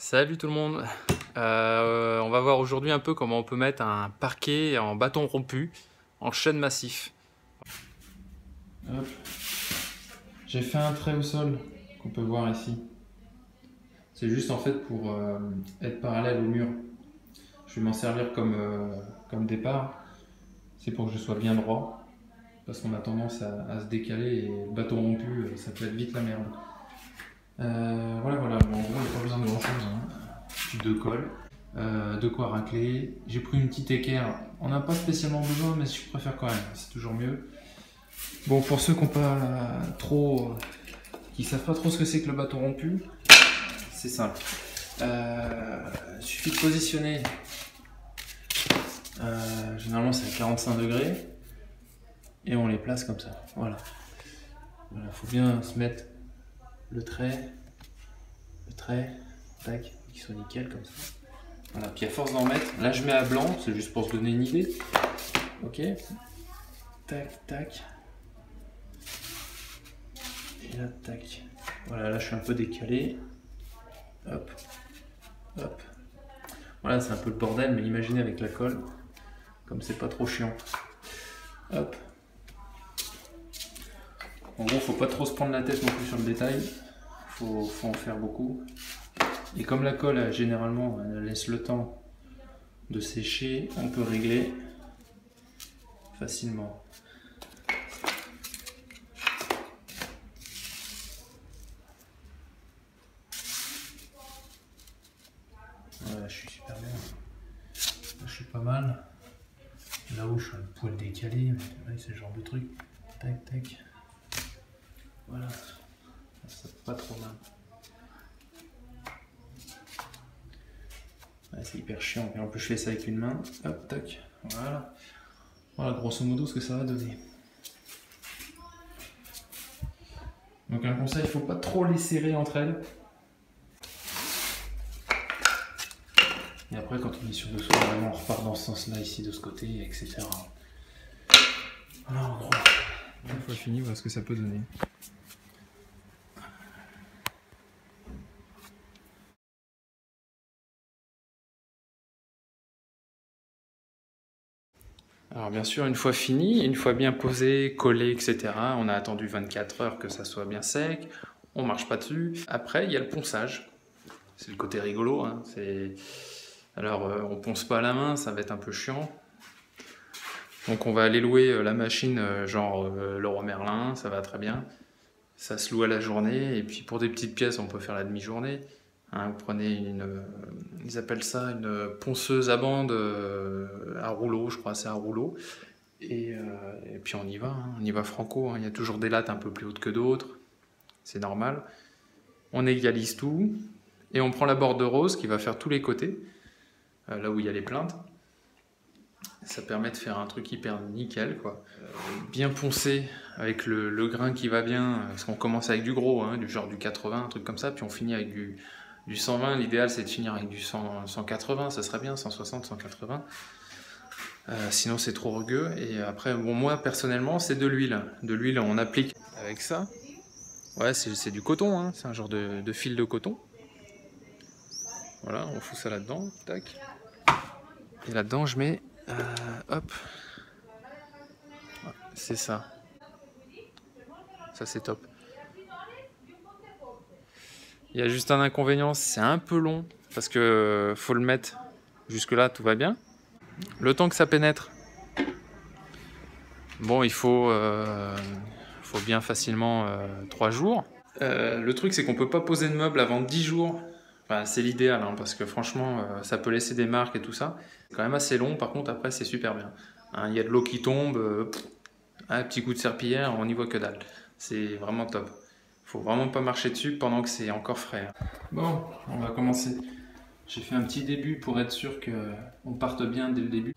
Salut tout le monde. On va voir aujourd'hui un peu comment on peut mettre un parquet en bâton rompu en chêne massif. Hop. J'ai fait un trait au sol qu'on peut voir ici. C'est juste en fait pour être parallèle au mur. Je vais m'en servir comme départ. C'est pour que je sois bien droit. Parce qu'on a tendance à se décaler et le bâton rompu, ça peut être vite la merde. Voilà. Bon, en gros, il n'y a pas besoin de grand chose. De colle. De quoi racler. J'ai pris une petite équerre. On n'a pas spécialement besoin, mais je préfère quand même. C'est toujours mieux. Bon, pour ceux qui savent pas trop ce que c'est que le bâton rompu, c'est simple. Il suffit de positionner. Généralement, c'est à 45 degrés. Et on les place comme ça. Voilà. Faut bien se mettre le trait, tac, qu'il soit nickel comme ça. Voilà, puis à force d'en mettre, là je mets à blanc, c'est juste pour se donner une idée. Ok, tac. Et là, tac. Voilà, là je suis un peu décalé. Hop. Voilà, c'est un peu le bordel, mais imaginez avec la colle, comme c'est pas trop chiant. Hop. En gros, faut pas trop se prendre la tête non plus sur le détail. Faut en faire beaucoup. Et comme la colle, généralement, elle laisse le temps de sécher, on peut régler facilement. Voilà, je suis super bien. Là, je suis pas mal. Là où je suis un poil décalé, mais c'est le genre de truc. Tac. Voilà. Ça pas trop mal. Ouais, c'est hyper chiant. Et en plus, je fais ça avec une main. Hop, tac. Voilà. Voilà, grosso modo, ce que ça va donner. Donc, un conseil, il ne faut pas trop les serrer entre elles. Et après, quand on est sûr de soi, vraiment, on repart dans ce sens-là, ici, de ce côté, etc. Voilà, en gros. Une fois fini, voilà ce que ça peut donner. Alors bien sûr, une fois fini, une fois bien posé, collé, etc., on a attendu 24 heures que ça soit bien sec, on marche pas dessus. Après, il y a le ponçage. C'est le côté rigolo. Hein. Alors, on ponce pas à la main, ça va être un peu chiant. Donc on va aller louer la machine, genre Leroy Merlin, ça va très bien. Ça se loue à la journée, et puis pour des petites pièces, on peut faire la demi-journée. Hein, vous prenez ils appellent ça une ponceuse à bande à rouleau, je crois, c'est un rouleau. Et puis on y va, hein, on y va franco. Hein. Il y a toujours des lattes un peu plus hautes que d'autres, c'est normal. On égalise tout, et on prend la bordereuse qui va faire tous les côtés, là où il y a les plinthes. Ça permet de faire un truc hyper nickel, quoi. Bien poncé, avec le grain qui va bien, parce qu'on commence avec du gros, hein, du genre du 80, un truc comme ça, puis on finit avec du 120. L'idéal, c'est de finir avec du 180, ça serait bien, 160, 180. Sinon, c'est trop rugueux. Et après, bon, moi, personnellement, c'est de l'huile. De l'huile, on applique avec ça. Ouais, c'est du coton, hein, c'est un genre de fil de coton. Voilà, on fout ça là-dedans, tac. Et là-dedans, je mets, hop, c'est ça. Ça, c'est top. Il y a juste un inconvénient, c'est un peu long, parce que faut le mettre jusque-là, tout va bien. Le temps que ça pénètre, bon, il faut bien facilement 3 jours. Le truc, c'est qu'on peut pas poser de meubles avant 10 jours. Enfin, c'est l'idéal, hein, parce que franchement, ça peut laisser des marques et tout ça. C'est quand même assez long, par contre, après, c'est super bien. Hein, il y a de l'eau qui tombe, un petit coup de serpillière, on n'y voit que dalle. C'est vraiment top. Faut vraiment pas marcher dessus pendant que c'est encore frais. Bon, on va commencer. J'ai fait un petit début pour être sûr qu'on parte bien dès le début.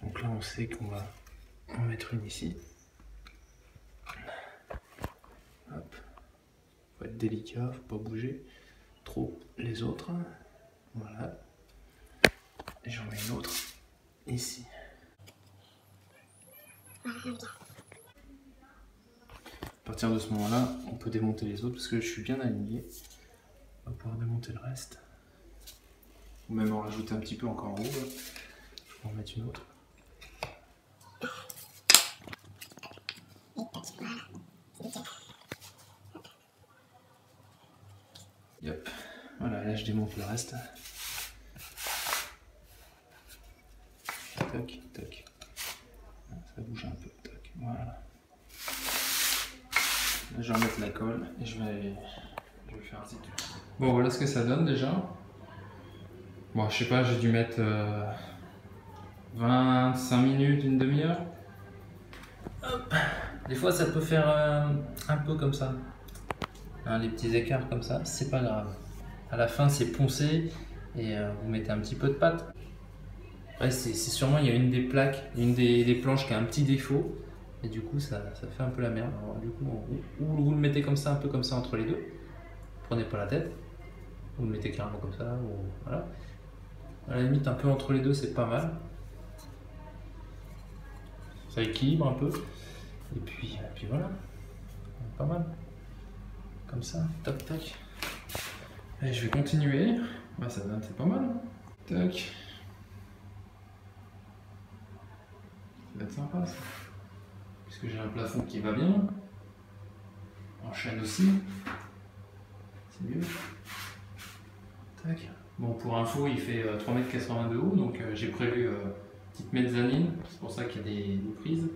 Donc là, on sait qu'on va en mettre une ici. Hop. Faut être délicat, faut pas bouger trop les autres. Voilà. Et j'en mets une autre ici. À partir de ce moment-là, on peut démonter les autres parce que je suis bien aligné. On va pouvoir démonter le reste. Ou même en rajouter un petit peu encore en haut. Là. Je peux en mettre une autre. Yep. Voilà, là je démonte le reste. Tac, tac. Ça bouge un peu. Tac. Voilà. Là je vais remettre la colle et je vais faire un zip. Bon, voilà ce que ça donne déjà. Bon, je sais pas, j'ai dû mettre 25 minutes, une demi-heure. Des fois ça peut faire un peu comme ça. Hein, les petits écarts comme ça, c'est pas grave. À la fin c'est poncé et vous mettez un petit peu de pâte. Ouais, c'est sûrement il y a une des plaques, une des planches qui a un petit défaut. Et du coup ça fait un peu la merde. Alors, du coup, ou vous le mettez comme ça, un peu comme ça entre les deux. Prenez pas la tête. Vous le mettez carrément comme ça. Ou, voilà. À la limite un peu entre les deux c'est pas mal. Ça équilibre un peu. Et puis voilà. Pas mal. Comme ça, tac tac. Et je vais continuer. Bah, ça donne, c'est pas mal. Tac. Ça va être sympa ça. Puisque j'ai un plafond qui va bien. En chaîne aussi. C'est mieux. Tac. Bon, pour info, il fait 3,80 m de haut. Donc j'ai prévu petite mezzanine. C'est pour ça qu'il y a des prises.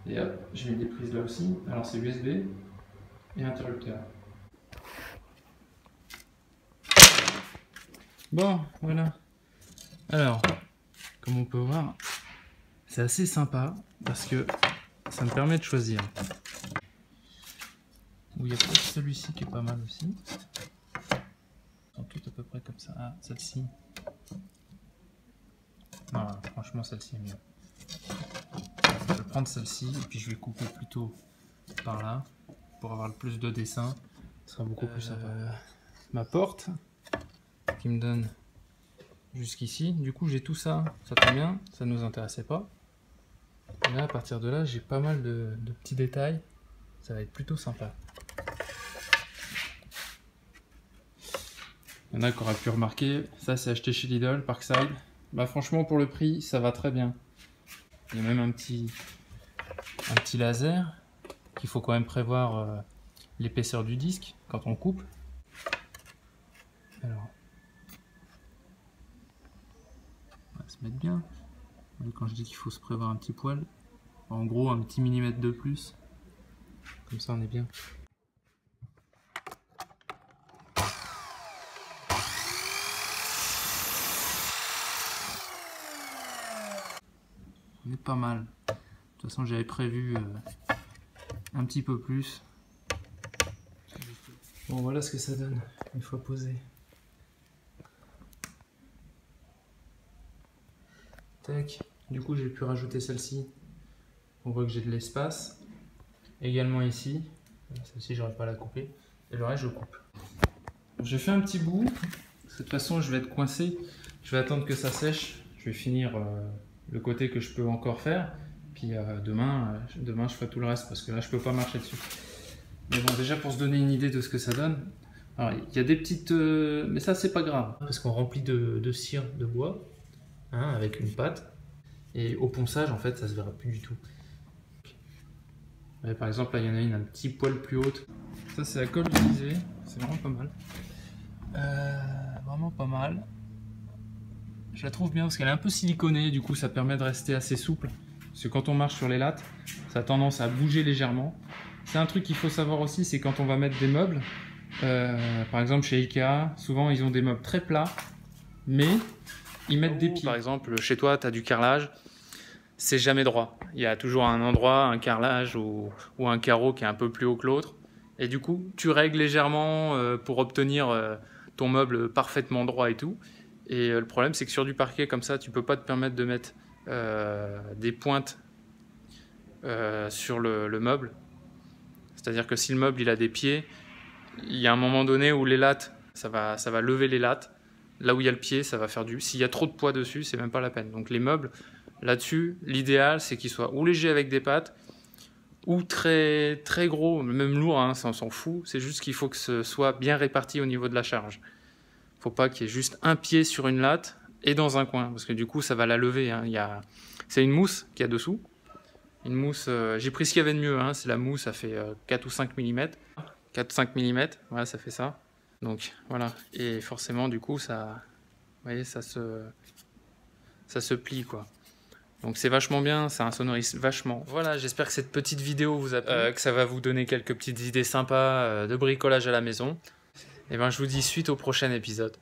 Et hop, j'ai mis des prises là aussi. Alors c'est USB et interrupteur. Bon, voilà. Alors, comme on peut voir, c'est assez sympa parce que ça me permet de choisir. Il y a peut-être celui-ci qui est pas mal aussi. Ils sont toutes à peu près comme ça. Ah, celle-ci. Non, franchement, celle-ci est mieux. Je vais prendre celle-ci et puis je vais couper plutôt par là pour avoir le plus de dessin. Ce sera beaucoup plus sympa. Ma porte qui me donne jusqu'ici. Du coup, j'ai tout ça. Ça tombe bien, ça ne nous intéressait pas. Et là, à partir de là, j'ai pas mal de petits détails. Ça va être plutôt sympa. Il y en a qui auraient pu remarquer, ça c'est acheté chez Lidl, Parkside. Bah franchement pour le prix, ça va très bien. Il y a même un petit laser qu'il faut quand même prévoir l'épaisseur du disque quand on coupe. Alors, on va se mettre bien. Quand je dis qu'il faut se prévoir un petit poil, en gros un petit millimètre de plus. Comme ça on est bien. On est pas mal. De toute façon j'avais prévu un petit peu plus. Bon voilà ce que ça donne une fois posé. Tac. Du coup j'ai pu rajouter celle-ci. On voit que j'ai de l'espace. Également ici. Celle-ci j'aurais pas à la couper. Et le reste je coupe. J'ai fait un petit bout. De toute façon je vais être coincé. Je vais attendre que ça sèche. Je vais finir le côté que je peux encore faire. Puis demain je ferai tout le reste parce que là je peux pas marcher dessus. Mais bon, déjà pour se donner une idée de ce que ça donne. Alors il y a des petites... mais ça c'est pas grave. Parce qu'on remplit de cire de bois. Hein, avec une pâte. Et au ponçage en fait ça se verra plus du tout. Et par exemple là il y en a une un petit poil plus haute. Ça c'est la colle utilisée. C'est vraiment pas mal. Vraiment pas mal. Je la trouve bien parce qu'elle est un peu siliconée, du coup ça permet de rester assez souple. Parce que quand on marche sur les lattes, ça a tendance à bouger légèrement. C'est un truc qu'il faut savoir aussi, c'est quand on va mettre des meubles. Par exemple chez Ikea, souvent ils ont des meubles très plats, mais ils mettent des pieds. Par exemple chez toi tu as du carrelage, c'est jamais droit. Il y a toujours un endroit, un carrelage ou un carreau qui est un peu plus haut que l'autre. Et du coup tu règles légèrement pour obtenir ton meuble parfaitement droit et tout. Et le problème, c'est que sur du parquet comme ça, tu peux pas te permettre de mettre des pointes sur le meuble. C'est-à-dire que si le meuble il a des pieds, il y a un moment donné où les lattes, ça va lever les lattes. Là où il y a le pied, ça va faire du... S'il y a trop de poids dessus, c'est même pas la peine. Donc les meubles, là-dessus, l'idéal, c'est qu'ils soient ou légers avec des pattes, ou très, très gros, même lourd, hein, ça on s'en fout. C'est juste qu'il faut que ce soit bien réparti au niveau de la charge. Faut pas qu'il y ait juste un pied sur une latte et dans un coin, parce que du coup, ça va la lever. Hein. C'est une mousse qu'il y a dessous. Une mousse, j'ai pris ce qu'il y avait de mieux, hein. C'est la mousse, ça fait 4 ou 5 mm. 4-5 mm, voilà, ça fait ça. Donc voilà, et forcément du coup ça, vous voyez, ça se plie quoi. Donc c'est vachement bien, ça insonorise vachement. Voilà, j'espère que cette petite vidéo vous a plu, que ça va vous donner quelques petites idées sympas de bricolage à la maison. Et ben je vous dis suite au prochain épisode.